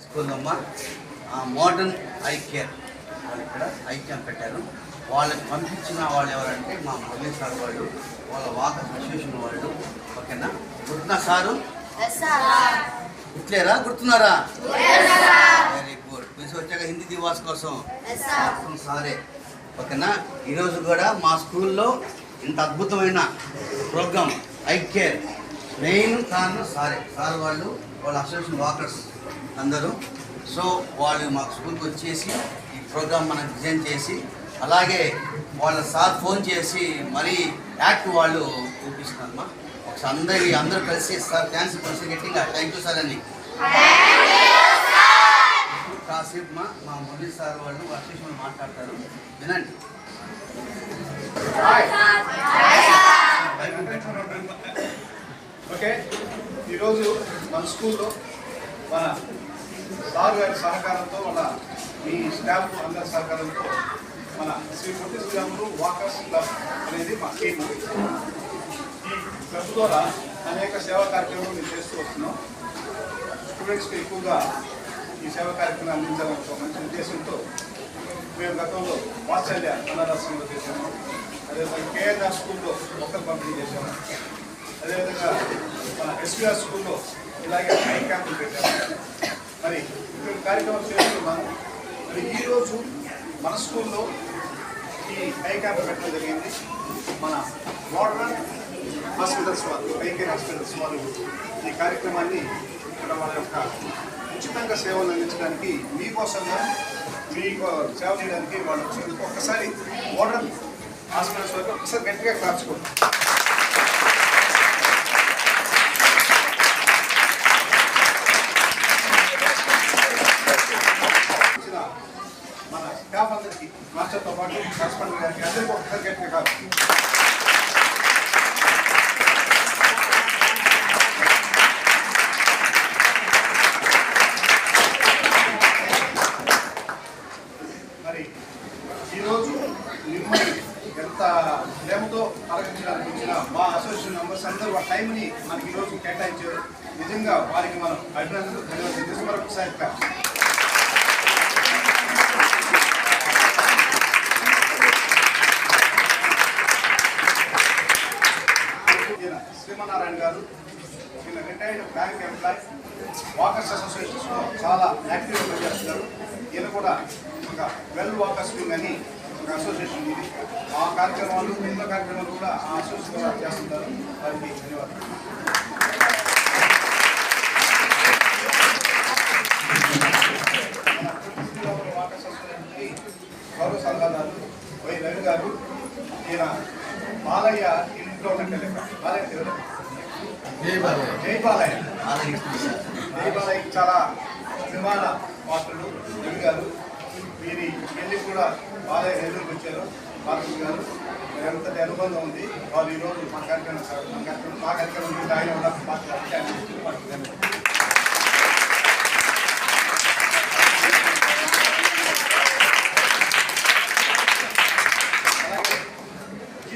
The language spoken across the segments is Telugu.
స్కూల్లమ్మా మోడర్న్ ఐ కేర్ వాళ్ళు ఇక్కడ ఐ క్యాంప్ పెట్టారు. వాళ్ళకి పంపించిన వాళ్ళు ఎవరంటే మా మురళీ సార్ వాళ్ళు, వాళ్ళ వాకర్ అసోసియేషన్ వాళ్ళు. ఓకేనా? గుర్తున్నా సారు? గుర్తులేరా? గుర్తున్నారా? Very good. పిలిచి వచ్చాక హిందీ దివాస్ కోసం సారే. ఓకేనా? ఈరోజు కూడా మా స్కూల్లో ఇంత అద్భుతమైన ప్రోగ్రామ్ ఐ కేర్ మెయిన్ కారణం సారే. సార్ వాళ్ళు, వాళ్ళ అసోసియేషన్ వాకర్స్ అందరూ. సో వాళ్ళు మా స్కూల్కి వచ్చేసి ఈ ప్రోగ్రామ్ మనం డిజైన్ చేసి, అలాగే వాళ్ళ సార్ ఫోన్ చేసి మరీ యాక్ట్ వాళ్ళు చూపిస్తున్నారమ్మా. ఒకసారి అందరూ కలిసి సార్ థ్యాంక్స్ కలిసి గట్టిగా థ్యాంక్ యూ సార్ అని కాసేపు మా మురళీ సార్ వాళ్ళు అసోసియేషన్ మాట్లాడతారు, వినండి. ఓకే, ఈరోజు మన స్కూల్లో మన సార్ గారి సహకారంతో, మన మీ స్టాఫ్ అందరి సహకారంతో మన శ్రీ పొట్టి శ్రీరాములు వాకర్స్ క్లబ్ అనేది మా టీము. ఈ క్లబ్ ద్వారా అనేక సేవా కార్యక్రమాలు మేము చేస్తూ వస్తున్నాం. స్టూడెంట్స్కి ఎక్కువగా ఈ సేవా కార్యక్రమాలు అందించాలని ఒక మంచి ఉద్దేశంతో మేము గతంలో వాత్సల్య అనాథాశ్రమంలో చేసాము. అదేవిధంగా కేఎన్ఆర్ స్కూల్లో మొక్కలు పంపిణీ చేసాము. అదేవిధంగా మన ఎస్వీఆర్ స్కూల్లో ఇలాగే ఐ క్యాంపులు పెట్టాము. మరి ఇక్కడ కార్యక్రమం చేస్తున్నాము. మరి ఈరోజు మన స్కూల్లో ఈ ఐ క్యాంప్ పెట్టడం జరిగింది. మన మోడర్న్ హాస్పిటల్స్ వాళ్ళు, ఐ కేర్ హాస్పిటల్స్ వాళ్ళు ఈ కార్యక్రమాన్ని ఇక్కడ వాళ్ళ యొక్క ఉచితంగా సేవలు అందించడానికి, మీకోసంగా మీకు సేవ చేయడానికి వాళ్ళు వచ్చేందుకు ఒక్కసారి మోడర్న్ హాస్పిటల్స్ వరకు ఒకసారి గట్టిగా క్లాప్చుకోండి. మన స్టాఫ్ అందరికీ, మాస్టర్తో పాటు కరస్పాండెంట్ గారికి అందరికీ ఒకసారి గట్టిగా కాదు. మరి ఈరోజు మిమ్మల్ని ఎంత ప్రేమతో ఆలోచించాలనిపించిన మా అసోసియేషన్ మెంబర్స్ అందరూ ఆ టైంని మనకి ఈరోజు కేటాయించారు. నిజంగా వారికి మనం అభినందనలు ధన్యవాదాలు. మరొకసారి శ్రీమన్నారాయణ గారు, ఈయన రిటైర్డ్ బ్యాంక్ ఎంప్లాయ్, వాకర్స్ అసోసియేషన్స్లో చాలా యాక్టివ్గా పనిచేస్తున్నారు. ఈయన కూడా ఒక వెల్ వాకర్స్ వింగ్ అని ఒక అసోసియేషన్ ఇది. ఆ కార్యక్రమాలు, ఎన్నో కార్యక్రమాలు కూడా ఆ అసోసియేషన్ ద్వారా చేస్తుంటారు. వారికి ధన్యవాదాలు. వాకర్స్ అసోసియేషన్కి గౌరవ సలహాదారు వై రవి గారు. ఈయన బాలయ్య ఇంట్లో ఉన్నట్టు బాలయ్య జై బాలయ్య చాలా అభిమాన పాత్రలు రవి గారు. వీరి పెళ్లి కూడా బాలయ్య ఎదురుకు వచ్చారు. బాలయ్య గారు ఎంతటి అనుబంధం ఉంది. వాళ్ళు ఈరోజు మా కార్యక్రమం ఆయన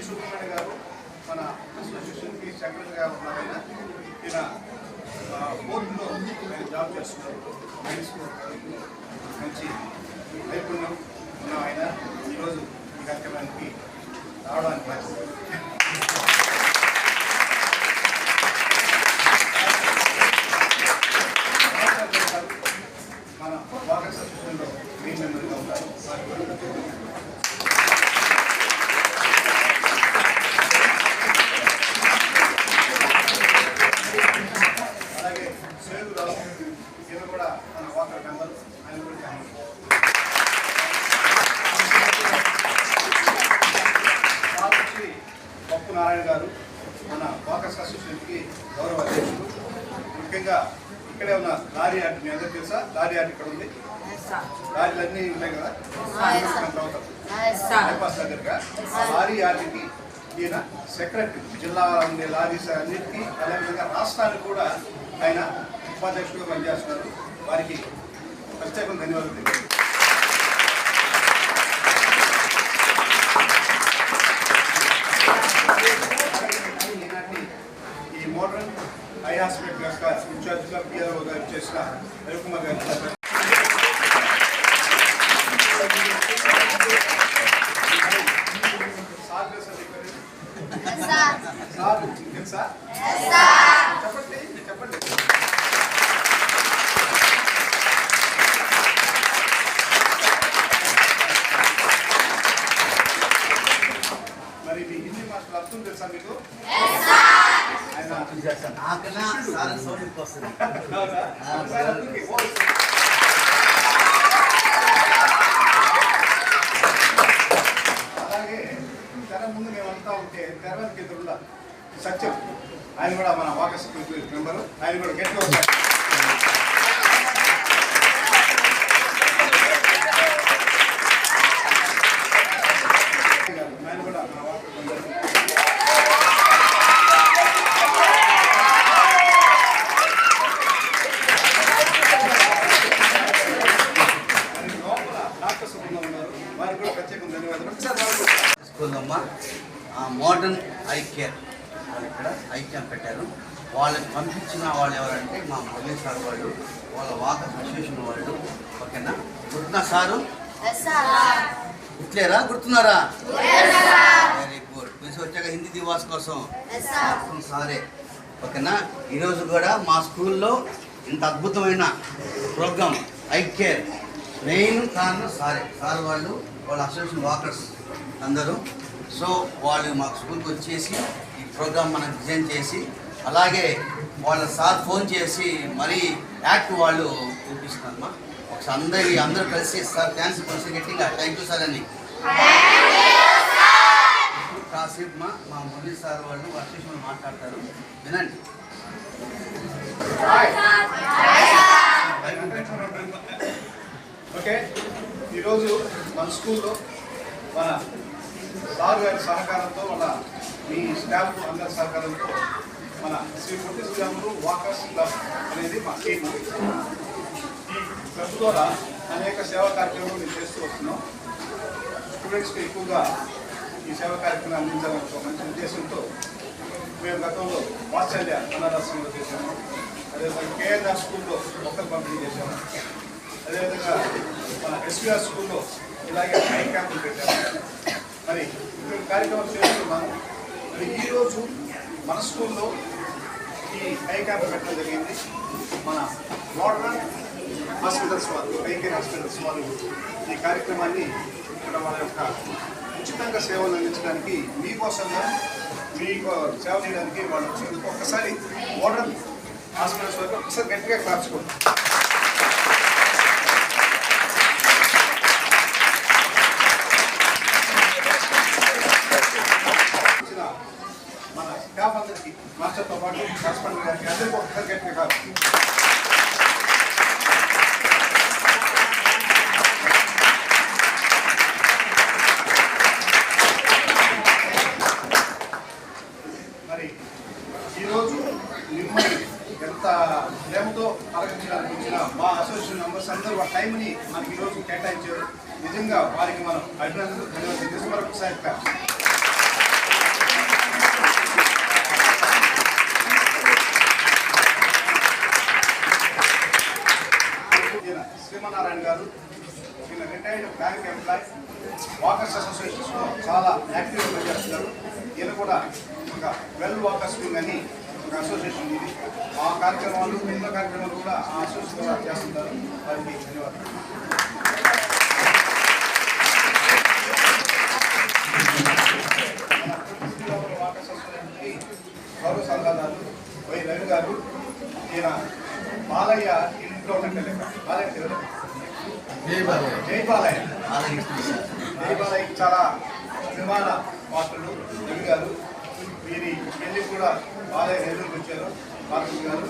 సుబ్రహ్మణ్య గారు మన అసోసియేషన్కి సెక్రటరీగా ఉన్నారైన. ఈయన బోర్డులో జాబ్ చేస్తున్నారు. మంచి నైపుణ్యం ఉన్న ఆయన ఈరోజు ఈ కార్యక్రమానికి రావడానికి మన వాకర్స్ అసోసియేషన్లో మెయిన్ మెంబర్గా ఉన్నారు. అలాగే సేవరావు, ఈయన కూడా మన వాకర్ మెంబర్. ఆయన కూడా పప్పు నారాయణ గారు మన వాకర్స్ అసోసియేషన్కి గౌరవ అధ్యక్షులు. ముఖ్యంగా ఇక్కడే ఉన్న లారీ ఆర్ట్, మీ అందరూ తెలుసా? లారీ ఆర్ట్ ఇక్కడ ఉంది. లారీలన్నీ ఉంటాయి కదా బైపాస్ దగ్గరగా. లారీ ఆర్ట్కి ఈయన సెక్రటరీ జిల్లా ఉండే లారీస్ అన్నిటికీ అదేవిధంగా రాష్ట్రానికి కూడా ఆయన ఉపాధ్యక్షుడిగా పనిచేస్తున్నారు. వారికి ప్రత్యేకంగా ధన్యవాదాలు. ఈ మోడర్న్ ఐ హాస్పిటల్ యొక్క ఇన్ఛార్జిగా పిఆర్ఓ గారు చేసిన రవికుమార్ గారు చెప్పండి చెప్పండి. మరి మీ హిందీ మాస్టర్ అర్థం తెలుసా మీకు? అలాగే తెర ముందు మేమంతా ఉంటే తెర వెనక ఎదురుగా సత్యం, ఆయన కూడా మన వాకర్స్ మెంబరు, ఆయన కూడా గట్టిగా ఉంటారు. ఆయన కూడా మన వాకర్స్ మెంబర్. లోపల డాక్టర్స్ బృందం ఉన్నారు, వారికి కూడా ప్రత్యేకంగా ధన్యవాదాలు. స్కూల్లమ్మా మోడర్న్ ఐ కేర్ వాళ్ళు ఇక్కడ ఐ క్యాంప్ పెట్టారు. వాళ్ళని పంపించిన వాళ్ళు ఎవరంటే మా మురళీ సార్ వాళ్ళు, వాళ్ళ వాకర్ అసోసియేషన్ వాళ్ళు. ఓకేనా? గుర్తున్నా సారు? గుర్తులేరా? గుర్తున్నారా? Very good. పిలిచి వచ్చాక హిందీ దివాస్ కోసం సారే. ఓకేనా? ఈరోజు కూడా మా స్కూల్లో ఇంత అద్భుతమైన ప్రోగ్రామ్ ఐ కేర్ మెయిన్ కారణం సారే. సార్ వాళ్ళు, వాళ్ళ అసోసియేషన్ వాకర్స్ అందరూ. సో వాళ్ళు మాకు స్కూల్కి వచ్చేసి ఈ ప్రోగ్రామ్ మనం డిజైన్ చేసి, అలాగే వాళ్ళ సార్ ఫోన్ చేసి మరీ యాక్ట్ వాళ్ళు చూపిస్తున్నారమ్మా. ఒకసారి అందరూ కలిసి సార్ థ్యాంక్స్ కలిసి గట్టిగా థ్యాంక్ యూ సార్ అని కాసేపు మా మురళీ సార్ వాళ్ళు అసోసియేషన్ మాట్లాడతారు, వినండి. ఓకే, ఈరోజు మన స్కూల్లో మన సార్ గారి సహకారంతో, మన మీ స్టాఫ్ అందరి సహకారంతో మన శ్రీ పొట్టి శ్రీరాములు వాకర్స్ క్లబ్ అనేది మా టీము. ఈ క్లబ్ ద్వారా అనేక సేవా కార్యక్రమాలు మేము చేస్తూ వస్తున్నాం. స్టూడెంట్స్కి ఎక్కువగా ఈ సేవా కార్యక్రమాలు అందించాలని ఒక మంచి ఉద్దేశంతో మేము గతంలో వాత్సల్య అనాథాశ్రమంలో చేశాము. అదేవిధంగా కేఎన్ఆర్ స్కూల్లో మొక్కలు పంపిణీ చేశాము. అదేవిధంగా మన ఎస్వీఆర్ స్కూల్లో ఇలాగే ఐ క్యాంపులు పెట్టాము. మరి ఇప్పుడు కార్యక్రమం చేస్తున్నాము. మరి ఈరోజు మన స్కూల్లో ఈ ఐ క్యాంప్ పెట్టడం జరిగింది. మన మోడర్న్ హాస్పిటల్స్ వాళ్ళు, ఐ కేర్ హాస్పిటల్స్ వాళ్ళు ఈ కార్యక్రమాన్ని ఇక్కడ వాళ్ళ యొక్క ఉచితంగా సేవలు అందించడానికి, మీకోసంగా మీకు సేవ చేయడానికి వాళ్ళు వచ్చినందుకు ఒక్కసారి మోడర్న్ హాస్పిటల్స్ వరకు ఒకసారి గట్టిగా క్లాప్చుకోండి. మన స్టాఫ్ అందరికీ, మాస్టర్తో పాటు కరస్పాండెంట్ గారికి అందరికీ ఒకసారి గట్టిగా కాదు. మరి ఈరోజు మిమ్మల్ని ఎంత ప్రేమతో ఆలోచించడానికి వచ్చిన మా అసోసియేషన్ మెంబర్స్ అందరూ ఆ టైంని మనకి ఈరోజు కేటాయించారు. నిజంగా వారికి మనం అభినందనలు ధన్యవాదాలు మరొకసారి. శ్రీమన్నారాయణ గారు, ఈయన రిటైర్డ్ బ్యాంక్ ఎంప్లాయ్, వాకర్స్ అసోసియేషన్స్లో చాలా యాక్టివ్గా పనిచేస్తున్నారు. ఈయన కూడా ఒక వెల్ వాకర్స్ వింగ్ అని ఒక అసోసియేషన్ ఇది. ఆ కార్యక్రమాలు, ఎన్నో కార్యక్రమాలు కూడా ఆ అసోసియేషన్ ద్వారా చేస్తుంటారు. వారికి ధన్యవాదాలు. వాకర్స్ అసోసియేషన్కి గౌరవ సలహాదారు వై రవి గారు. ఈయన బాలయ్య ఇంట్లో ఉన్నట్టు లెక్క. బాలయ్య తెలియదు, జై బాలయ్య. జై బాలయ్య చాలా అభిమాన పాత్రలు రవి గారు. వీరి పెళ్లి కూడా బాలయ్య నెల్లూరుకి వచ్చారు. బాలయ్య గారు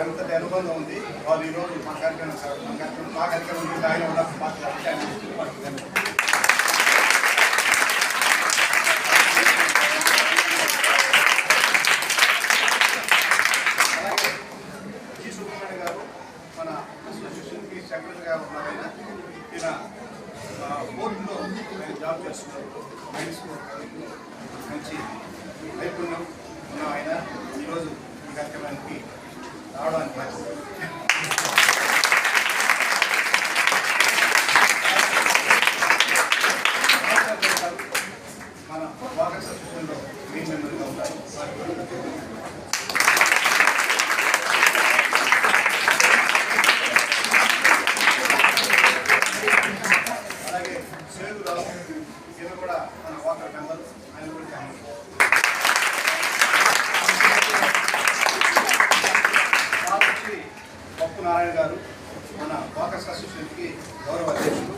ఎంతటి అనుబంధం ఉంది. వారు ఈరోజు మా కార్యక్రమం ఆయన ఉన్న మాట్లాడుతూ ఈయన బోర్డులో ఆయన జాబ్ చేస్తున్నారు. మైన్స్ మంచి నైపుణ్యం ఉన్న ఆయన ఈరోజు ఈ కార్యక్రమానికి రావడానికి మన వాకర్స్ అసోసియేషన్లో మెయిన్ మెంబర్గా ఉన్నారు. అలాగే సేగురావు ఈయన కూడా మన వాకర్ మెంబర్, ఆయన కూడా వచ్చి పప్పు నారాయణ గారు మన వాకర్స్ అసోసియేషన్కి గౌరవ అధ్యక్షులు.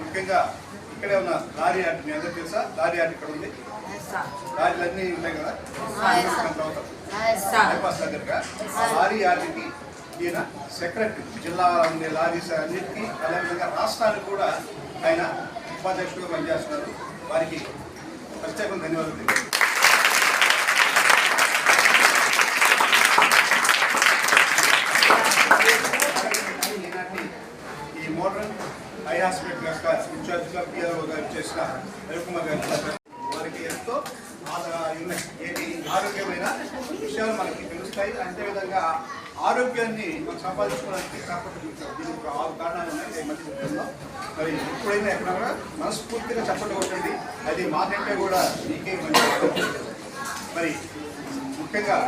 ముఖ్యంగా ఇక్కడే ఉన్న లారీ ఆర్ట్, మీ అందరూ తెలుసా లారీ ఆర్ట్ ఇక్కడ ఉంది. లారీలన్నీ ఉంటాయి కదా బైపాస్ దగ్గరగా. లారీ ఆర్ట్కి ఈయన సెక్రటరీ, జిల్లా ఉండే లారీస్ అన్నిటికీ, అదేవిధంగా రాష్ట్రానికి కూడా ఆయన ఉపాధ్యక్షుడుగా పనిచేస్తున్నారు. వారికి ప్రత్యేకంగా ధన్యవాదాలు. ఈ మోడర్న్ ఐ హాస్పిటల్ యొక్క ఇన్ఛార్జ్గా పిఆర్ఓ గారు చేసిన రవికుమార్ గారు వారికి ఎంతో ఏది ఆరోగ్యమైన విషయాలు మనకి తెలుస్తాయి. అంతేవిధంగా ఆరోగ్యాన్ని మనం సంపాదించుకోవడానికి కాకపోతే దీనికి ఒక 6 కారణాలు ఉన్నాయి మధ్య జీవితంలో. మరి ఎప్పుడైనా ఎక్కడ కూడా మనస్ఫూర్తిగా చెప్పండి కొట్టండి, అది మాకంటే కూడా మీకే మంచి. మరి ముఖ్యంగా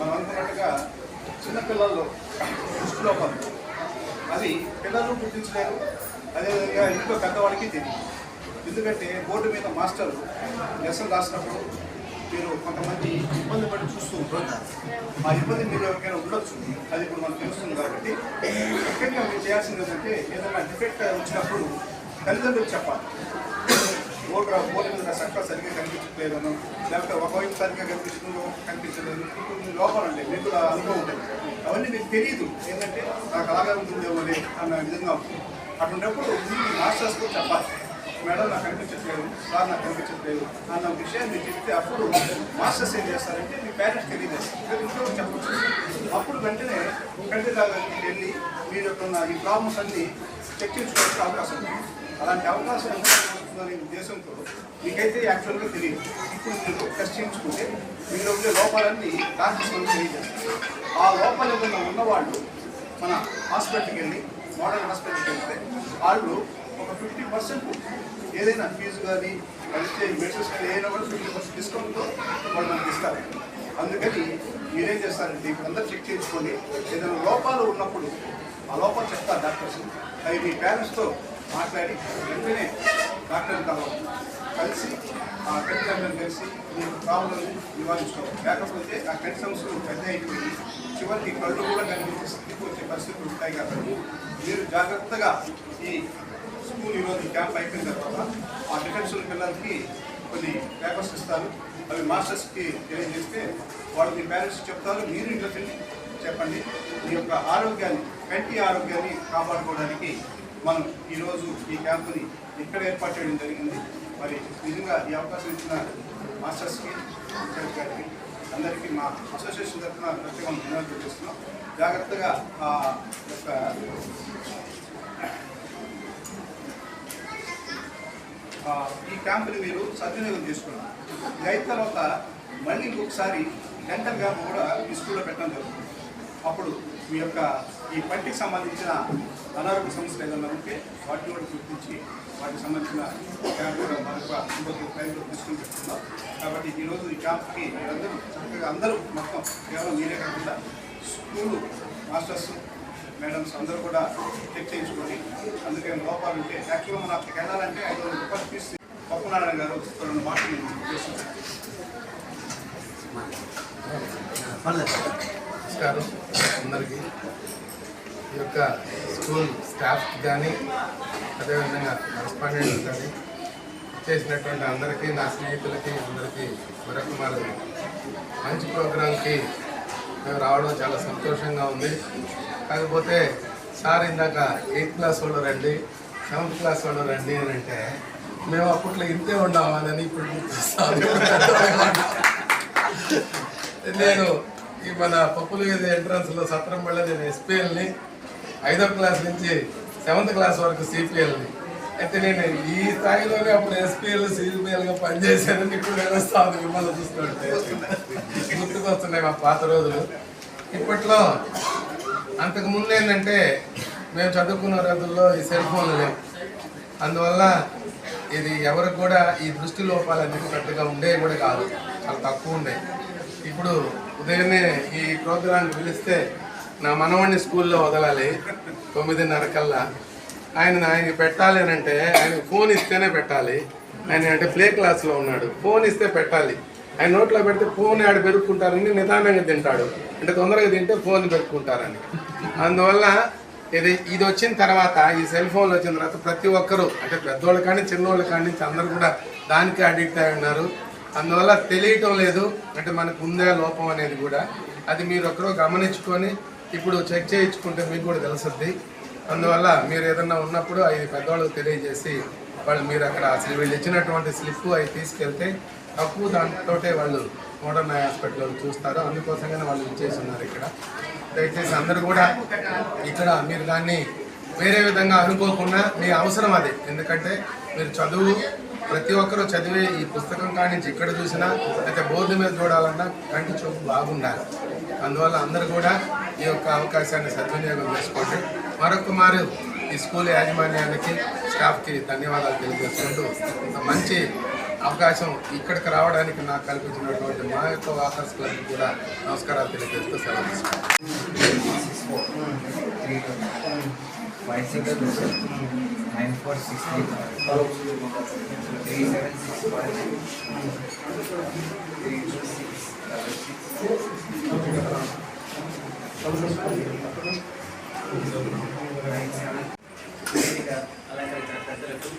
మనం అనుకున్నట్టుగా చిన్నపిల్లల్లో దృష్టిలోపాలు అది పిల్లలు గుర్తించలేరు, అదేవిధంగా ఇంట్లో పెద్దవాడికి తెలియదు. ఎందుకంటే బోర్డు మీద మాస్టర్ లెసన్ రాసినప్పుడు మీరు కొంతమంది ఇబ్బంది పడి చూస్తూ ఉంటారు. ఆ ఇబ్బంది మీరు ఎవరికైనా ఉండొచ్చు, అది ఇప్పుడు మనకు తెలుస్తుంది. కాబట్టి ముఖ్యంగా మీరు చేయాల్సింది ఏంటంటే ఏదైనా డిఫెక్ట్ వచ్చినప్పుడు తల్లిదండ్రులు చెప్పాలి. బోర్డు మీద చక్కగా సరిగ్గా కనిపించట్లేదను, లేకపోతే ఒకవైపు సరిగ్గా కనిపించలేదు, లోపాలు ఉంటాయి, మీకు అనుభవం ఉంటుంది. అవన్నీ మీకు తెలియదు. ఏంటంటే నాకు అలాగే ఉంటుందేమో అన్న విధంగా ఉంటుంది. అటువంటిప్పుడు మాస్టర్స్ కూడా చెప్పాలి, మేడం నాకు కనిపించట్లేదు, సార్ నాకు కనిపించట్లేదు అన్న విషయాన్ని మీరు చెప్తే అప్పుడు మాస్టర్స్ ఏం చేస్తారంటే మీ పేరెంట్స్ తెలియజేస్తారు, ఇంట్లో చెప్పచ్చు. అప్పుడు వెంటనే కంటి దగ్గరికి వెళ్ళి మీరు యొక్క ఈ ప్రాబ్లమ్స్ అన్ని చెక్ చేసుకోవాల్సిన అవకాశం ఉంది. అలాంటి అవకాశం ఉంటుందనే ఉద్దేశంతో మీకైతే యాక్చువల్గా తెలియదు. ఇప్పుడు మీరు టెస్ట్ చేయించుకుంటే మీరు ఉండే లోపాలన్నీ డాక్టర్స్ తెలియజేస్తారు. ఆ లోపాలు ఏదైనా ఉన్నవాళ్ళు మన హాస్పిటల్కి వెళ్ళి, మోడర్న్ హాస్పిటల్కి వెళ్తే వాళ్ళు ఒక 50% ఏదైనా ఫీజు కానీ కలిస్తే మెడిసిన్స్ కానీ ఏదైనా కూడా 50% డిస్కౌంట్తో వాళ్ళు మనకి ఇస్తారు. అందుకని మీరేం చేస్తారంటే ఇప్పుడు అందరూ చెక్ చేయించుకొని ఏదైనా లోపాలు ఉన్నప్పుడు ఆ లోపాలు చెప్తారు డాక్టర్స్. అవి మీ పేరెంట్స్తో మాట్లాడి వెంటనే డాక్టర్ని కలిసి ఆ కంటి కలిసి మీ ప్రాబ్లమ్ని నివారించుకోవాలి. లేకపోతే ఆ కంటి సమస్యలు పెద్ద అయిపోయి చివరికి కళ్ళు కూడా కనిపించే స్థితికి వచ్చే పరిస్థితులు ఉంటాయి. కాబట్టి మీరు జాగ్రత్తగా ఈ స్కూల్ ఈరోజు క్యాంప్ అయిపోయిన తర్వాత ఆ డిఫెన్షన్ పిల్లలకి కొన్ని పేపర్స్ ఇస్తారు. అవి మాస్టర్స్కి తెలియజేస్తే వాళ్ళు మీ పేరెంట్స్ చెప్తారు. మీరు ఇంట్లోకి వెళ్ళి చెప్పండి. మీ యొక్క ఆరోగ్యాన్ని, కంటి ఆరోగ్యాన్ని కాపాడుకోవడానికి మనం ఈరోజు ఈ క్యాంపుని ఇక్కడ ఏర్పాటు చేయడం జరిగింది. మరి నిజంగా ఈ అవకాశం ఇచ్చిన మాస్టర్స్కి, టీచర్స్ గారికి అందరికీ మా అసోసియేషన్ తరఫున ప్రత్యేకంగా ధన్యవాదాలు చేస్తున్నాం. జాగ్రత్తగా యొక్క ఈ క్యాంపుని మీరు సద్వినియోగం చేసుకున్నారు. ఇది అయిన తర్వాత మళ్ళీ ఇంకొకసారి డెంటల్ క్యాంప్ కూడా మీ స్కూల్లో పెట్టడం జరుగుతుంది. అప్పుడు మీ యొక్క ఈ పంటికి సంబంధించిన అనారోగ్య సమస్యలు ఏదైనా ఉంటే వాటిని కూడా గుర్తించి వాటికి సంబంధించిన క్యాంప్ కూడా మనకు ఇంకొక టైంలో తీసుకుని పెట్టుకున్నాం. కాబట్టి ఈరోజు ఈ క్యాంప్కి మీరందరూ చక్కగా అందరూ మొత్తం కేవలం మీరే కాకుండా స్కూలు మాస్టర్స్, మేడమ్స్ అందరూ కూడా చెక్ చేయించుకొని అందుకే లోపాలు ఉంటే యాక్చువల్గా మనం అక్కడికి వెళ్ళాలంటే 500 రూపాయలు ఫీజు. పప్పు నారాయణ గారు 2 మాటలు చేస్తున్నారు. నమస్కారం అందరికీ. ఈ యొక్క స్కూల్ స్టాఫ్కి కానీ అదేవిధంగా కరెస్పాండెంట్స్ కానీ చేసినటువంటి అందరికీ, నా స్నేహితులకి అందరికీ మరొక మంచి ప్రోగ్రాంకి మేము రావడం చాలా సంతోషంగా ఉంది. కాకపోతే సార్ ఇందాక 8th క్లాస్ వాళ్ళు రండి, 7th క్లాస్ వాళ్ళు రండి అని అంటే మేము అప్పట్లో ఇంతే ఉండవాలని ఇప్పుడు గుర్తిస్తాను. నేను ఈ మన పప్పుల మీద ఎంట్రన్స్లో సత్రంబళ్ళ నేను ఎస్పీఎల్ని 5వ క్లాస్ నుంచి 7th క్లాస్ వరకు సిపిఎల్ని. అయితే నేను ఈ స్థాయిలోనే అప్పుడు ఎస్పీఎల్ సిపిఎల్గా పనిచేశానని ఇప్పుడు తెలుస్తాను. మిమ్మల్ని చూస్తుంటే గుర్తుకొస్తున్నాయి మా పాత రోజులు. ఇప్పట్లో అంతకు ముందు ఏంటంటే మేము చదువుకున్న రోజుల్లో ఈ సెల్ ఫోన్లు లేవు. అందువల్ల ఇది ఎవరికి కూడా ఈ దృష్టి లోపాలు అనేది పెద్దగా ఉండేవి కూడా కాదు, చాలా తక్కువ ఉండేవి. ఇప్పుడు ఉదయమే ఈ ప్రోగ్రాంకి పిలిస్తే నా మనవాడిని స్కూల్లో వదలాలి 9:30 కల్లా. ఆయన పెట్టాలి అని అంటే ఆయన ఫోన్ ఇస్తేనే పెట్టాలి. ఆయన అంటే ప్లే క్లాస్లో ఉన్నాడు, ఫోన్ ఇస్తే పెట్టాలి. ఆయన నోట్లో పెడితే ఫోన్ ఆడ పెరుక్కుంటారని నిదానంగా తింటాడు, అంటే తొందరగా తింటే ఫోన్ పెరుక్కుంటారని. అందువల్ల ఇది వచ్చిన తర్వాత, ఈ సెల్ ఫోన్లు వచ్చిన తర్వాత ప్రతి ఒక్కరూ అంటే పెద్దోళ్ళు కానీ చిన్నోళ్ళు కానీ అందరూ కూడా దానికి అడిక్ట్ అయి ఉన్నారు. అందువల్ల తెలియటం లేదు అంటే మనకు ఉందే లోపం అనేది కూడా. అది మీరు ఒకరో గమనించుకొని ఇప్పుడు చెక్ చేయించుకుంటే మీకు కూడా తెలుస్తుంది. అందువల్ల మీరు ఏదన్నా ఉన్నప్పుడు అవి పెద్దవాళ్ళకి తెలియజేసి మీరు అక్కడ అసలు వీళ్ళు ఇచ్చినటువంటి స్లిప్ అవి తీసుకెళ్తే తక్కువ దాంట్లోనే వాళ్ళు మోడర్న్ హాస్పిటల్లో చూస్తారు. అందుకోసంగానే వాళ్ళు ఇచ్చేసి ఉన్నారు ఇక్కడ. దయచేసి అందరూ కూడా ఇక్కడ మీరు దాన్ని వేరే విధంగా అనుకోకుండా మీ అవసరం అది. ఎందుకంటే మీరు చదువు ప్రతి ఒక్కరూ చదివే ఈ పుస్తకం కానించి ఇక్కడ చూసినా అయితే బోర్డు మీద చూడాలన్నా కంటి చూపు బాగుండాలి. అందువల్ల అందరూ కూడా ఈ యొక్క అవకాశాన్ని సద్వినియోగం చేసుకోండి. మరొక మారు ఈ స్కూల్ యాజమాన్యానికి స్టాఫ్కి ధన్యవాదాలు తెలియజేసుకుంటూ ఇంత మంచి అవకాశం ఇక్కడికి రావడానికి నాకు కల్పించినటువంటి మా యొక్క వాకర్స్ క్లబ్కి కూడా నమస్కారాలు తెలియజేస్తూ సెలవు తీసుకుంటాను. 9463 అలంకరించిన పెద్దలకు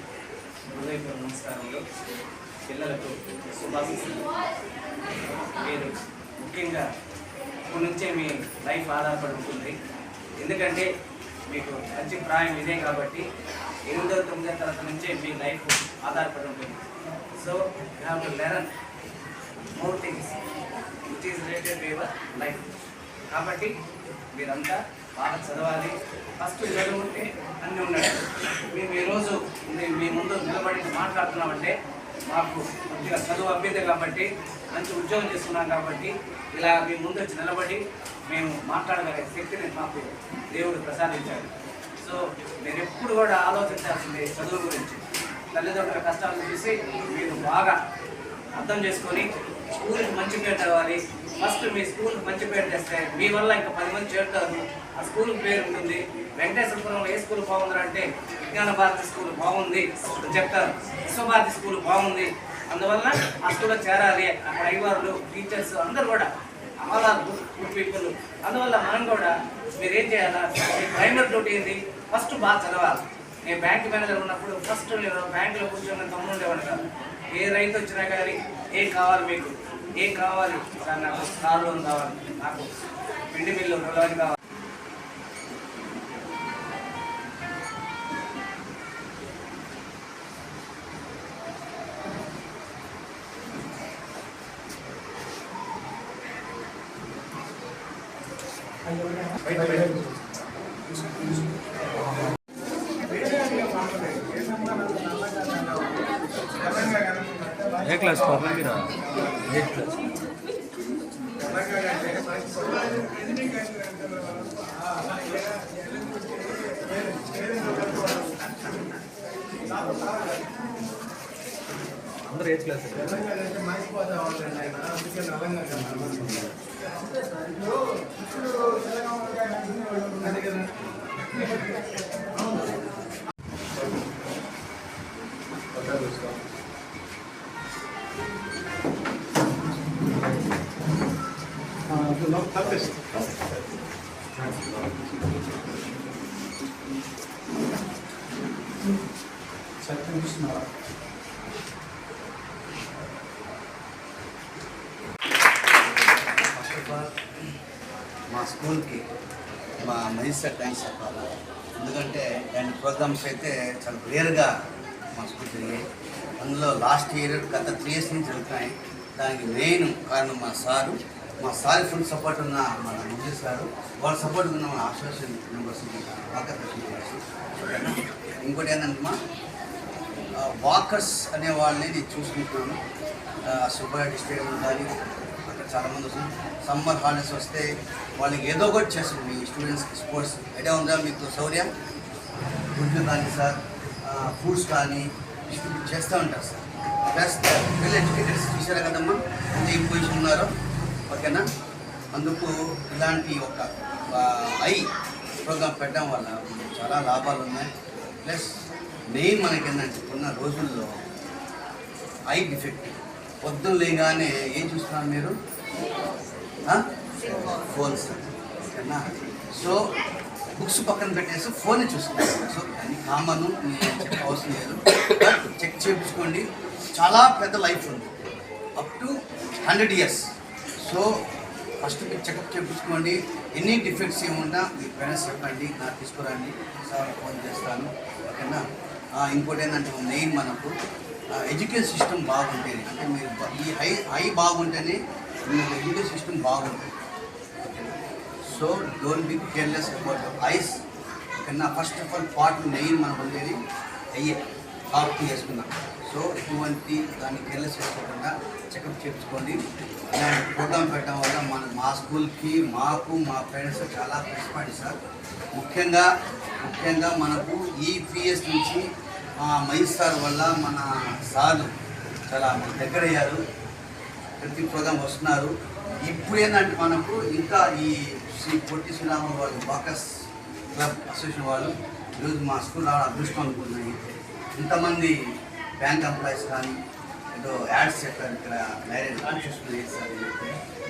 హృదయపూర్వక నమస్కారంలో, పిల్లలకు శుభాశీస్సులు. మీరు ముఖ్యంగా ఇప్పటి నుంచే మీ లైఫ్ ఆధారపడి ఉంటుంది. ఎందుకంటే మీకు మంచి ప్రాయం ఇదే కాబట్టి 8వ 9వ తరగతి నుంచే మీ లైఫ్ ఆధారపడి ఉంటుంది. So you have to learn more things which is related to your life. కాబట్టి మీరంతా బాగా చదవాలి. ఫస్ట్ చదువుకుంటే అన్నీ ఉన్నాయి. మేము ఈరోజు మీ ముందు నిలబడి మాట్లాడుతున్నామంటే మాకు మంచిగా చదువు అభ్యర్థి కాబట్టి, మంచి ఉద్యోగం చేస్తున్నాం కాబట్టి ఇలా మీ ముందు వచ్చి నిలబడి మేము మాట్లాడగలిగే శక్తిని మాకు దేవుడు ప్రసాదించాడు. సో మీరు ఎప్పుడు కూడా ఆలోచించాల్సింది చదువు గురించి. తల్లిదండ్రుల కష్టాలను చూసి మీరు బాగా అర్థం చేసుకొని స్కూల్కి మంచి పేరు తేవాలి. ఫస్ట్ మీ స్కూల్కి మంచి పేరు తెస్తే మీ వల్ల ఇంకా 10 మంది చేరుతారు. ఆ స్కూల్కి పేరు ఉంటుంది. వెంకటేశ్వరపురంలో ఏ స్కూల్ బాగుందంటే విజ్ఞాన భారతి స్కూల్ బాగుంది చెప్తారు, విశ్వభారతి స్కూల్ బాగుంది. అందువల్ల ఆ స్కూల్లో చేరాలి. అక్కడ అయ్యవారులు టీచర్స్ అందరూ కూడా ఆల్ ఆర్ గుడ్ పీపుల్. అందువల్ల మనం కూడా మీరు ఏం చేయాలా, మీ ప్రైమరీ డ్యూటీ ఏంటి, ఫస్ట్ బాగా చదవాలి. నేను బ్యాంక్ మేనేజర్ ఉన్నప్పుడు ఫస్ట్ నేను బ్యాంకులో కూర్చొని తమ్ముడు ఉండేవాడు కాదు. ఏ రైతు వచ్చినా కానీ ఏం కావాలి మీకు, ఏం కావాలి సార్, నాకు కార్ లోన్ కావాలి, నాకు పిండి మిల్లు లోన్ కావాలి. ఏ క్లాస్ పాపం మీరు? 8th class. అందరూ 8th క్లాస్. మా స్కూల్కి మా మహేష్ సార్ థ్యాంక్స్ చెప్పాలి. ఎందుకంటే దాని ప్రోగ్రామ్స్ అయితే చాలా క్లియర్గా మా స్కూల్ జరిగాయి. అందులో లాస్ట్ ఇయర్ గత 3 years నుంచి జరుగుతున్నాయి. దానికి మెయిన్ కారణం మా సార్ ఫుల్ సపోర్ట్ ఉన్న మన ముజీ సారు, వాళ్ళ సపోర్ట్ ఉన్న మన అసోసియేషన్ మెంబర్స్, ఇంకోటి ఏంటంటే వాకర్స్ అనే వాళ్ళని నేను చూసుకుంటున్నాను. సుబ్బారెడ్డి స్టేడియం ఉండాలి, అక్కడ చాలామంది వస్తుంది. సమ్మర్ హాలిడేస్ వస్తే వాళ్ళకి ఏదో ఒకటి చేస్తుంది. మీ స్టూడెంట్స్కి స్పోర్ట్స్ ఐడియా ఉందా మీకు? సౌర్యం గుడ్లు కానీ సార్, ఫుడ్స్ కానీ డిస్ట్రిబ్యూట్ చేస్తూ ఉంటారు సార్. ప్లస్ వెల్ ఎడ్యుకేటెడ్స్ చూసారా కదమ్మా అంటే ఈ పొజిషన్ ఉన్నారో, ఓకేనా? అందుకు ఇలాంటి ఒక ఐ ప్రోగ్రాం పెట్టడం వల్ల చాలా లాభాలు ఉన్నాయి. ప్లస్ మెయిన్ మనకి ఏంటంటే ఉన్న రోజుల్లో ఐ డిఫెక్ట్. పొద్దున్న లేగానే ఏం చూస్తున్నారు మీరు? ఫోన్స్, ఓకేనా? సో బుక్స్ పక్కన పెట్టేసి ఫోన్ని చూసుకుంటారు. సో అది కామన్, చెక్ అవసరం లేదు. బట్ చెక్ చేయించుకోండి, చాలా పెద్ద లైఫ్ ఉంది up to 100 years. So first మీరు చెకప్ చేయించుకోండి. ఎన్ని డిఫెక్ట్స్ ఏమున్నా మీ పేరెంట్స్ చెప్పండి, నాకు తీసుకురండి, సార్ ఫోన్ చేస్తాను, ఓకేనా? ఇంకోటి ఏంటంటే మెయిన్ మనకు ఎడ్యుకేషన్ సిస్టమ్ బాగుంటేనే, అంటే మీరు ఈ హై బాగుంటేనే మీకు ఎడ్యుకేషన్ సిస్టమ్ బాగుంటుంది. So don't be careless about eyes, ఓకేనా? First of all part main మనం ఉండేది అయ్యే హాఫ్ చేసుకున్నాం. సో ఎటువంటి దాన్ని కేర్లెస్ చేసుకోకుండా చెకప్ చేయించుకోండి. ఇలాంటి ప్రోగ్రామ్ పెట్టడం వల్ల మా స్కూల్కి మాకు మా ఫ్రెండ్స్ చాలా ప్లస్ పాయింట్ సార్. ముఖ్యంగా మనకు ఈ పిఎస్ నుంచి మహేష్ సార్ వల్ల మన సార్లు చాలా దగ్గరయ్యారు. ప్రతి ప్రోగ్రాం వస్తున్నారు. ఇప్పుడు ఏంటంటే మనకు ఇంకా ఈ శ్రీ పొట్టి శ్రీరాములు వాళ్ళు వాకర్స్ క్లబ్ అసోసియేషన్ వాళ్ళు ఈరోజు మా స్కూల్ రావడం అదృష్టం అనుకున్నాయి. ఇంతమంది బ్యాంక్ ఎంప్లాయీస్ కానీ ఏదో యాడ్స్ చెప్పారు, ఇక్కడ మ్యారేజ్ చూసుకుని సార్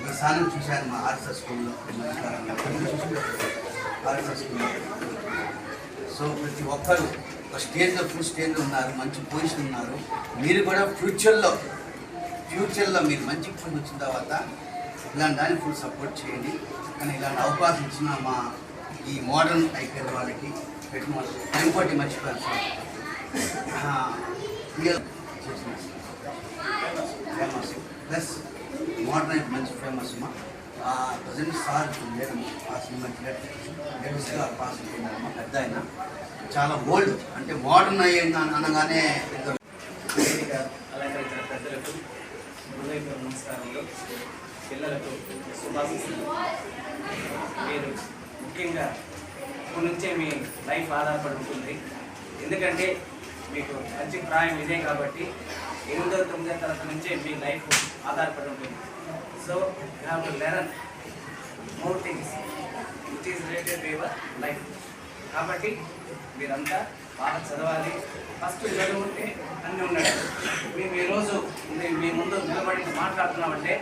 మీ సార్ని చూశాను మా ఆర్ఎస్ఎస్ స్కూల్లో, ఆర్ఎస్ఎస్ స్కూల్లో. సో ప్రతి ఒక్కరు ఒక స్టేజ్లో ఫుల్ స్టేజ్లో ఉన్నారు, మంచి పొజిషన్ ఉన్నారు. మీరు కూడా ఫ్యూచర్లో మీరు మంచి ఫుడ్ వచ్చిన తర్వాత ఇలాంటి దాన్ని ఫుల్ సపోర్ట్ చేయండి. కానీ ఇలాంటి అవకాశం ఇచ్చిన మా ఈ మోడర్న్ ఐకేర్ వాళ్ళకి పెట్టిన వాళ్ళకి ఇంకోటి మర్చిపోయాను సార్, ఫేమస్ ప్లస్ మోడర్న్ అయితే మంచి ఫేమస్ అమ్మా. ప్రజెంట్ సార్ లేదు పాస్ లేటెస్ట్గా పాస్ అయిపోయిందమ్మా. పెద్ద అయినా చాలా ఓల్డ్, అంటే మోడర్న్ అయ్యింది అనగానే అలంకరించిన పెద్దలకు హృదయపూర్వక నమస్కారంలో పిల్లలకు శుభాశీస్సులు. మీరు ముఖ్యంగా ఇప్పటి నుంచే మీ లైఫ్ ఆధారపడి ఉంటుంది. ఎందుకంటే మీకు మంచి ప్రాయం ఇదే కాబట్టి 8వ 9వ తరగతి నుంచే మీ లైఫ్ ఆధారపడి ఉంటుంది. So you have to learn more things which is related to your life. కాబట్టి మీరంతా బాగా చదవాలి. ఫస్ట్ చదువుకుంటే అన్నీ ఉన్నాడు. మేము ఈరోజు మీ ముందు నిలబడి మాట్లాడుతున్నామంటే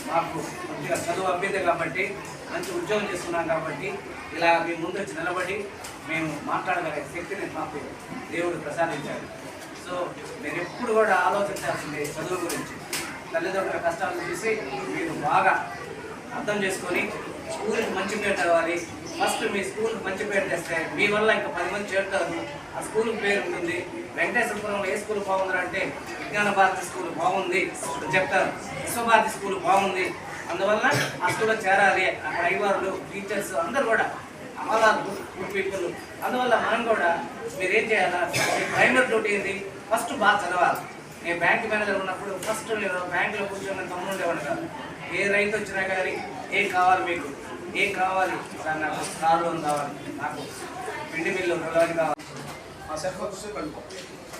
మాకు కొద్దిగా చదువు అభ్యర్థి కాబట్టి, మంచి ఉద్యోగం చేస్తున్నాం కాబట్టి ఇలా మీ ముందు వచ్చి నిలబడి మేము మాట్లాడగలిగే శక్తిని మాకు దేవుడు ప్రసాదించాడు. సో నేను ఎప్పుడు కూడా ఆలోచించాల్సిందే చదువు గురించి. తల్లిదండ్రుల కష్టాలను చూసి మీరు బాగా అర్థం చేసుకొని స్కూల్కి మంచి పేరు తెరవాలి. ఫస్ట్ మీ స్కూల్కి మంచి పేరు తెస్తే మీ వల్ల ఇంకా 10 మంది చేరుతారు. ఆ స్కూల్కి పేరు ఉంటుంది. వెంకటేశ్వరపురంలో ఏ స్కూల్ బాగుందంటే విజ్ఞాన భారతి స్కూల్ బాగుంది చెప్తారు, విశ్వభారతి స్కూల్ బాగుంది, అందువల్ల ఆ స్కూల్లో చేరాలి. అక్కడ అయ్యవారులు టీచర్స్ అందరూ కూడా అలా గుడ్ పీపుల్. అందువల్ల మనం కూడా మీరు ఏం చేయాలా, మీ ప్రైమరీ డ్యూటీ ఏంటి, ఫస్ట్ బాగా చదవాలి. నేను బ్యాంక్ మేనేజర్ ఉన్నప్పుడు ఫస్ట్ నేను బ్యాంకులో కూర్చొని తమ్ముడు ఉండేవాడు కాదు. ఏ రైతు వచ్చినా కానీ ఏం కావాలి మీకు, ఏం కావాలి సార్, నాకు కార్ లోన్ కావాలి, నాకు పిండి మిల్లు లోన్ కావాలి. ఆ సెల్ ఫోన్ చూస్తే వెళ్ళిపో.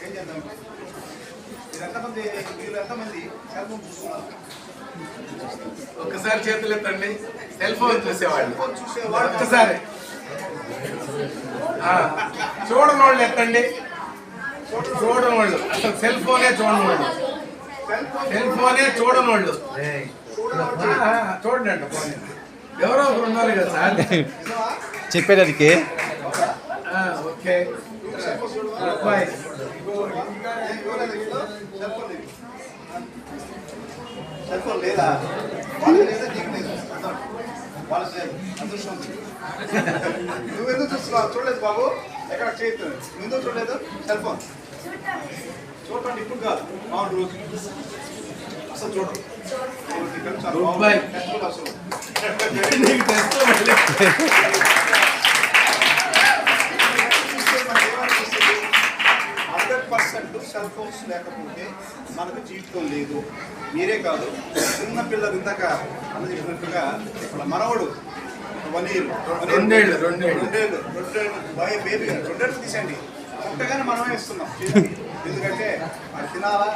ఏం చేద్దాం? మీరు ఎంతమంది సెల్ ఫోన్ చూస్తున్నారు? ఒక్కసారి చేతులు ఎత్తండి. సెల్ ఫోన్ చూసేవాళ్ళు ఒక్కసారి చూడని వాళ్ళు ఎత్తండి. చూడని వాళ్ళు అసలు సెల్ ఫోనే చూడని వాళ్ళు, సెల్ ఫోనే చూడని వాళ్ళు చూడండి అంట. ఫోన్ ఎవరో ఒకరు ఉన్నారు కదా సార్ చెప్పేదానికి. ఓకే సెల్ ఫోన్ లేదా? వాళ్ళ లేదా నీకు లేదు, వాళ్ళ అదృష్టం. నువ్వెందుకు చూస్తున్నావు? చూడలేదు బాబు, ఎక్కడ చేయొద్దు. నువ్వెందుకు చూడలేదు? సెల్ ఫోన్ చూడండి. ఇప్పుడు కాదు, మామూలు రోజు అసలు చూడరు. అసలు 100% సెల్ ఫోన్స్ లేకపోతే మనకు జీవితం లేదు. మీరే కాదు, చిన్న పిల్లలు ఇందాక అన్న చెప్పినట్టుగా ఇప్పుడు మనవడు 1 year, 2 ఏళ్ళు బేబీ 2 ఏళ్ళు తీసండి పుట్టగానే మనమే ఇస్తున్నాం. ఎందుకంటే అది తినాలా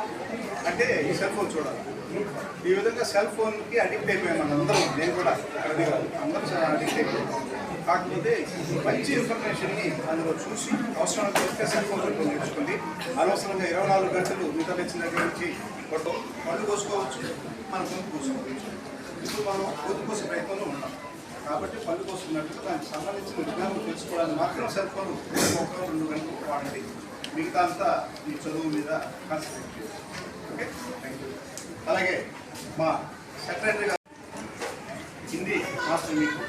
అంటే ఈ సెల్ ఫోన్ చూడాలి. ఈ విధంగా సెల్ ఫోన్కి అడిక్ట్ అయిపోయాం మనం అందరం. నేను కూడా అది కాదు, అందరూ చాలా అడిక్ట్ అయిపోయాం. కాకపోతే మంచి ఇన్ఫర్మేషన్ని అందులో చూసి అవసరం వస్తే సెల్ ఫోన్ నేర్చుకోండి. అనవసరంగా 24 గంటలు నిద్ర వచ్చిన దగ్గర నుంచి పళ్ళు కోసుకోవచ్చు, మన గొంతు కోసుకోవచ్చు. ఇప్పుడు మనం గొంతు కోసే ప్రయత్నంలో ఉంటాం కాబట్టి పళ్ళు కోసుకున్నట్టు దానికి సంబంధించిన విజ్ఞానం తెలుసుకోవడానికి మాత్రం సెల్ ఫోన్ 1-2 గంటలు వాడండి. మిగతా అంతా ఈ చదువు మీద కాన్సన్ట్రేట్ చేయండి. Okay, thank you. అలాగే మా సెక్రటరీ గారు హిందీ మాస్టర్ మీకు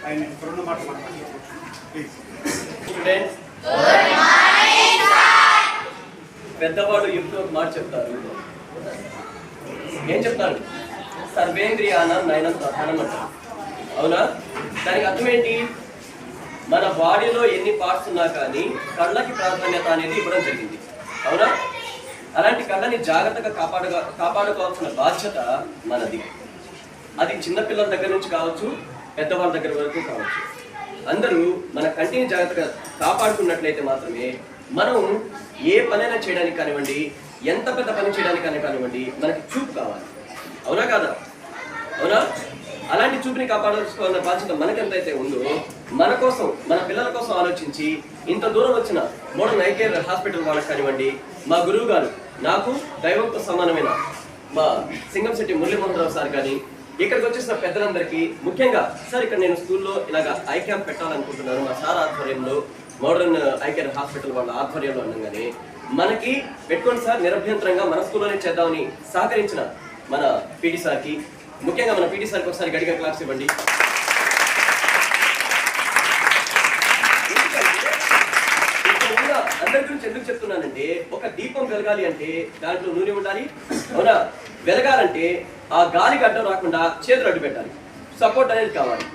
ఆయన 2 మాటలు మాట్లాడుకోవచ్చు ప్లీజ్. స్టూడెంట్స్, పెద్దవాళ్ళు ఎప్పుడో ఒక మాట చెప్తారు. ఏం చెప్తారు? సర్వేంద్రియాన నయనం ప్రధానం అంటారు. అవునా? దానికి అర్థం ఏంటి? మన బాడీలో ఎన్ని పార్ట్స్ ఉన్నా కానీ కళ్ళకి ప్రాధాన్యత అనేది ఇవ్వడం జరిగింది. అవునా? అలాంటి కళ్ళని జాగ్రత్తగా కాపాడుకోవాల్సిన బాధ్యత మనది. అది చిన్నపిల్లల దగ్గర నుంచి కావచ్చు, పెద్దవాళ్ళ దగ్గర వరకు కావచ్చు. అందరూ మన కంటిని జాగ్రత్తగా కాపాడుకున్నట్లయితే మాత్రమే మనం ఏ పనైనా చేయడానికి కానివ్వండి, ఎంత పెద్ద పని చేయడానికి కానివ్వండి, మనకి చూపు కావాలి. అవునా కాదా? అవునా? అలాంటి చూపుని కాపాడుకోవాలన్న బాధ్యత మనకెంతైతే ఉందో, మన కోసం, మన పిల్లల కోసం ఆలోచించి ఇంత దూరం వచ్చిన మోడర్న్ ఐ కేర్ హాస్పిటల్ వాళ్ళకి కానివ్వండి, మా గురువు గారు, నాకు దైవంతో సమానమైన మా సింగంశెట్టి మురళీమోహన్ సార్ కానీ, ఇక్కడికి వచ్చేసిన పెద్దలందరికీ ముఖ్యంగా సార్ ఇక్కడ నేను స్కూల్లో ఇలాగ ఐ క్యాంప్ పెట్టాలనుకుంటున్నాను, మా సార్ ఆధ్వర్యంలో, మోడర్న్ ఐ కేర్ హాస్పిటల్ వాళ్ళ ఆధ్వర్యంలో అనగానే మనకి పెట్టుకోండి సార్, నిరభ్యంతరంగా మన స్కూల్లోనే చేద్దామని సహకరించిన మన పీటీ సార్కి, ముఖ్యంగా మన పీటీ సార్కి ఒకసారి గట్టిగా క్లాప్స్ ఇవ్వండి. అందరి గురించి ఎందుకు చెప్తున్నానంటే, ఒక దీపం వెలగాలి అంటే దాంట్లో నూనె ఉండాలి. అవునా? వెలగాలంటే ఆ గాలికి అడ్డం రాకుండా చేతులు అడ్డు పెట్టాలి. సపోర్ట్ అనేది కావాలి.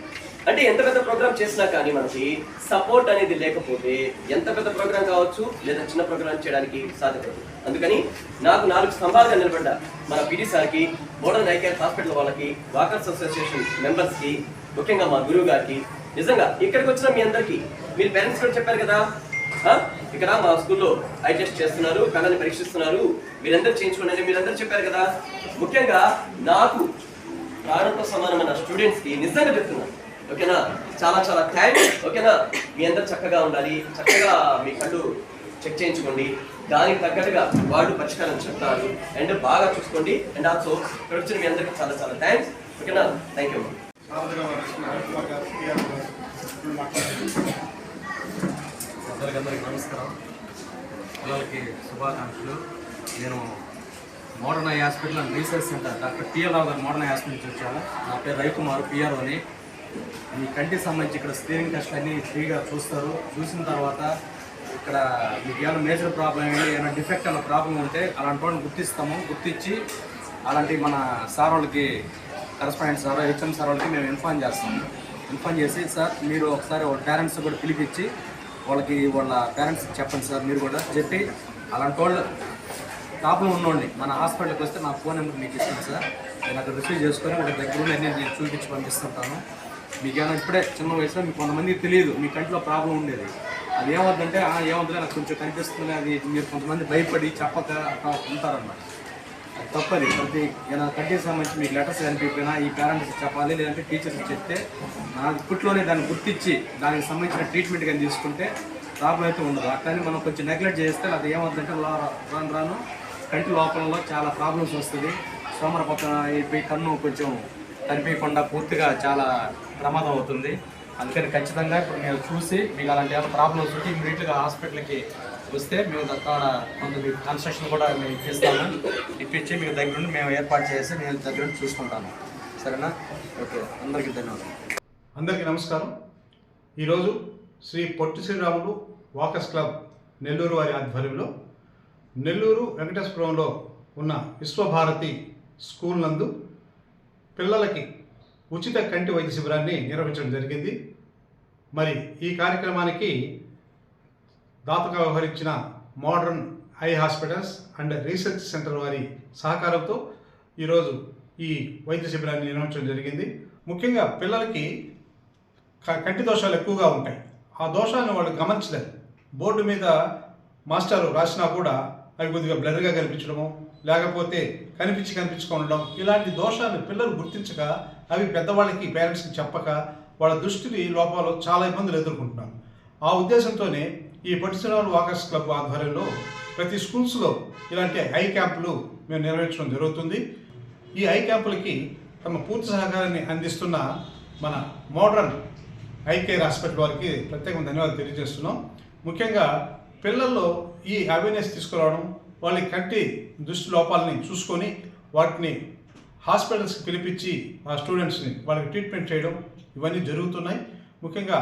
అంటే ఎంత పెద్ద ప్రోగ్రామ్ చేసినా కానీ మనకి సపోర్ట్ అనేది లేకపోతే ఎంత పెద్ద ప్రోగ్రామ్ కావచ్చు లేదా చిన్న ప్రోగ్రామ్ చేయడానికి సాధ్యపడదు. అందుకని నాకు 4 స్తంభాలుగా నిలబడ్డ మన పీటీ సార్కి, మోడర్న్ ఐ కేర్ హాస్పిటల్ వాళ్ళకి, వాకర్స్ అసోసియేషన్ మెంబర్స్కి, ముఖ్యంగా మా గురువు గారికి, నిజంగా ఇక్కడికి వచ్చిన మీ అందరికీ, మీరు పేరెంట్స్ కూడా చెప్పారు కదా, ఇక్కడ మా స్కూల్లో ఐ టెస్ట్ చేస్తున్నారు, కళ్ళని పరీక్షిస్తున్నారు, మీరందరూ చేయించుకోండి, మీరందరూ చెప్పారు కదా. ముఖ్యంగా నాకు ప్రాణంతో సమానమైన స్టూడెంట్స్కి నిజంగా చెప్తున్నాను. ఓకేనా? చాలా చాలా థ్యాంక్స్. ఓకేనా? మీ అందరూ చక్కగా ఉండాలి, చక్కగా మీ కళ్ళు చెక్ చేయించుకోండి, దానికి తగ్గట్టుగా వాళ్ళు పరిష్కారం చెప్తారు. అండ్ బాగా చూసుకోండి. అండ్ ఆల్సో ఇక్కడ వచ్చిన మీ అందరికీ చాలా చాలా థ్యాంక్స్. ఓకేనా? Thank you. అందరికీ నమస్కారం. పిల్లలకి శుభాకాంక్షలు. నేను modern eye hospital and research centre doctor TL Rao గారు మోడర్న్ ఐ హాస్పిటల్ నుంచి వచ్చాను. నా పేరు రవికుమార్, పిఆర్ఓని. మీ కంటికి సంబంధించి ఇక్కడ స్క్రీనింగ్ టెస్ట్ అన్నీ ఫ్రీగా చూస్తారు. చూసిన తర్వాత ఇక్కడ మీకు ఏమైనా మేజర్ ప్రాబ్లం ఏమైనా డిఫెక్ట్ అన్న ప్రాబ్లం ఉంటే అలాంటి వాళ్ళని గుర్తిస్తాము. గుర్తించి అలాంటి మన సార్ వాళ్ళకి, కరస్పాండెంట్ సార్, హెచ్ఎం సార్ వాళ్ళకి మేము ఇన్ఫార్మ్ చేస్తాము. ఇన్ఫార్మ్ చేసి సార్ మీరు ఒకసారి వాళ్ళ పేరెంట్స్ కూడా పిలిపించి వాళ్ళకి వాళ్ళ పేరెంట్స్ చెప్పండి సార్, మీరు కూడా చెప్పి అలాంటి వాళ్ళు ప్రాబ్లం ఉన్నోండి మన హాస్పిటల్కి వస్తే నా ఫోన్ నెంబర్ మీకు ఇస్తాను సార్, నేను అక్కడ రిసీవ్ చేసుకొని ఒక దగ్గర నేను చూపించి పంపిస్తుంటాను. మీకు ఏమైనా ఇప్పుడే చిన్న వయసులో మీకు కొంతమందికి తెలియదు మీ కంటిలో ప్రాబ్లం ఉండేది, అది ఏమవుతుందంటే ఏమవుతుందో నాకు కొంచెం కనిపిస్తుంది, అది మీరు కొంతమంది భయపడి చెప్పక అట్లా ఉంటారన్నమాట. అది తప్పది. ప్రతి ఏదైనా కంటికి సంబంధించి మీకు లెటర్స్ కనిపించినా ఈ పేరెంట్స్ చెప్పాలి, లేదంటే టీచర్స్ చెప్తే నాకు ఇప్పట్లోనే దాన్ని గుర్తించి దానికి సంబంధించిన ట్రీట్మెంట్ కానీ తీసుకుంటే ప్రాబ్లం అయితే ఉండదు. అట్లని మనం కొంచెం నెగ్లెక్ట్ చేస్తే అది ఏమవుతుందంటే రాను రాను కంటి లోపలలో చాలా ప్రాబ్లమ్స్ వస్తుంది. సోమరపక్కన అయిపోయి కన్ను కొంచెం కనిపించకుండా పూర్తిగా చాలా ప్రమాదం అవుతుంది. అందుకని ఖచ్చితంగా ఇప్పుడు మీరు చూసి మీకు అలాంటి ఏమైనా ప్రాబ్లమ్స్ ఉంటే ఇమీడియట్గా హాస్పిటల్కి వస్తే మేము అక్కడ కొంత మీకు కన్స్ట్రక్షన్ కూడా మేము ఇప్పించి మీకు దగ్గర నుండి మేము ఏర్పాటు చేసి నేను దగ్గర నుండి చూసుకుంటాను. సరేనా? ఓకే, అందరికీ ధన్యవాదాలు. అందరికీ నమస్కారం. ఈరోజు శ్రీ పొట్టి శ్రీరాములు వాకర్స్ క్లబ్ నెల్లూరు వారి ఆధ్వర్యంలో నెల్లూరు వెంకటేశ్వరంలో ఉన్న విశ్వభారతి స్కూల్ నందు పిల్లలకి ఉచిత కంటి వైద్య శిబిరాన్ని నిర్వహించడం జరిగింది. మరి ఈ కార్యక్రమానికి దాతగా వ్యవహరించిన modern I hospitals and research centre వారి సహకారంతో ఈరోజు ఈ వైద్య శిబిరాన్ని నిర్వహించడం జరిగింది. ముఖ్యంగా పిల్లలకి కంటి దోషాలు ఎక్కువగా ఉంటాయి. ఆ దోషాలను వాళ్ళు గమనించలేరు. బోర్డు మీద మాస్టారు రాసినా కూడా అవి కొద్దిగా బ్లర్గా కనిపించడము, లేకపోతే కనిపించుకోవడం, ఇలాంటి దోషాలను పిల్లలు గుర్తించక అవి పెద్దవాళ్ళకి పేరెంట్స్కి చెప్పక వాళ్ళ దృష్టి లోపాలు చాలా ఇబ్బందులు ఎదుర్కొంటున్నారు. ఆ ఉద్దేశంతోనే ఈ పొట్టిశ్రీరాములు వాకర్స్ క్లబ్ ఆధ్వర్యంలో ప్రతి స్కూల్స్లో ఇలాంటి ఐ క్యాంపులు మేము నిర్వహించడం జరుగుతుంది. ఈ ఐ క్యాంపులకి తమ పూర్తి సహకారాన్ని అందిస్తున్న మన మోడర్న్ ఐ కేర్ హాస్పిటల్ వారికి ప్రత్యేకంగా ధన్యవాదాలు తెలియజేస్తున్నాం. ముఖ్యంగా పిల్లల్లో ఈ అవేర్నెస్ తీసుకురావడం, వాళ్ళ కంటి దృష్టి లోపాలని చూసుకొని వాటిని హాస్పిటల్స్కి పిలిపించి ఆ స్టూడెంట్స్ని వాళ్ళకి ట్రీట్మెంట్ చేయడం ఇవన్నీ జరుగుతున్నాయి. ముఖ్యంగా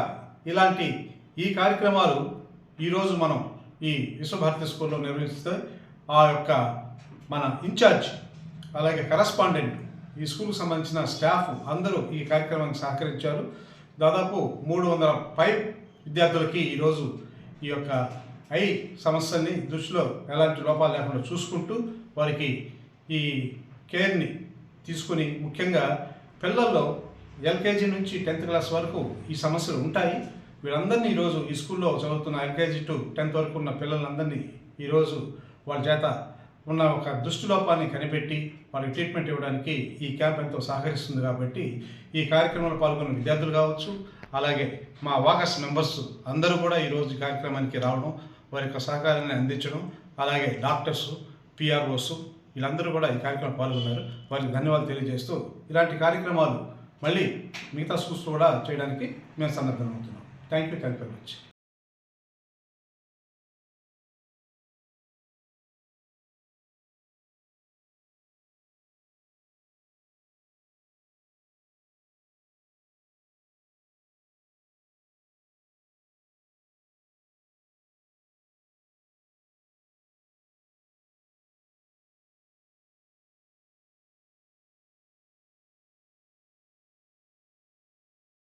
ఇలాంటి ఈ కార్యక్రమాలు ఈరోజు మనం ఈ విశ్వభారతి స్కూల్లో నిర్వహిస్తే ఆ యొక్క మన ఇన్ఛార్జ్ అలాగే కరస్పాండెంట్ ఈ స్కూల్కి సంబంధించిన స్టాఫ్ అందరూ ఈ కార్యక్రమానికి సహకరించారు. దాదాపు 300 విద్యార్థులకి ఈరోజు ఈ యొక్క ఐ సమస్యని దృష్టిలో ఎలాంటి లోపాలు లేకుండా చూసుకుంటూ వారికి ఈ కేర్ని తీసుకుని, ముఖ్యంగా పిల్లల్లో ఎల్కేజీ నుంచి 10th క్లాస్ వరకు ఈ సమస్యలు ఉంటాయి. వీళ్ళందరినీ ఈరోజు ఈ స్కూల్లో చదువుతున్న ఎల్కేజీ టు 10th వరకు ఉన్న పిల్లలందరినీ ఈరోజు వాళ్ళ చేత ఉన్న ఒక దృష్టిలోపాన్ని కనిపెట్టి వాళ్ళకి ట్రీట్మెంట్ ఇవ్వడానికి ఈ క్యాంప్ ఎంతో సహకరిస్తుంది. కాబట్టి ఈ కార్యక్రమంలో పాల్గొన్న విద్యార్థులు కావచ్చు, అలాగే మా వాకర్స్ మెంబర్స్ అందరూ కూడా ఈరోజు ఈ కార్యక్రమానికి రావడం, వారి యొక్క సహకారాన్ని అందించడం, అలాగే డాక్టర్స్, పిఆర్ఓస్ వీళ్ళందరూ కూడా ఈ కార్యక్రమంలో పాల్గొన్నారు. వారికి ధన్యవాదాలు తెలియజేస్తూ ఇలాంటి కార్యక్రమాలు మళ్ళీ మిగతా స్కూల్స్ కూడా చేయడానికి మేము సన్నద్ధమవుతున్నాం. Thank you very much.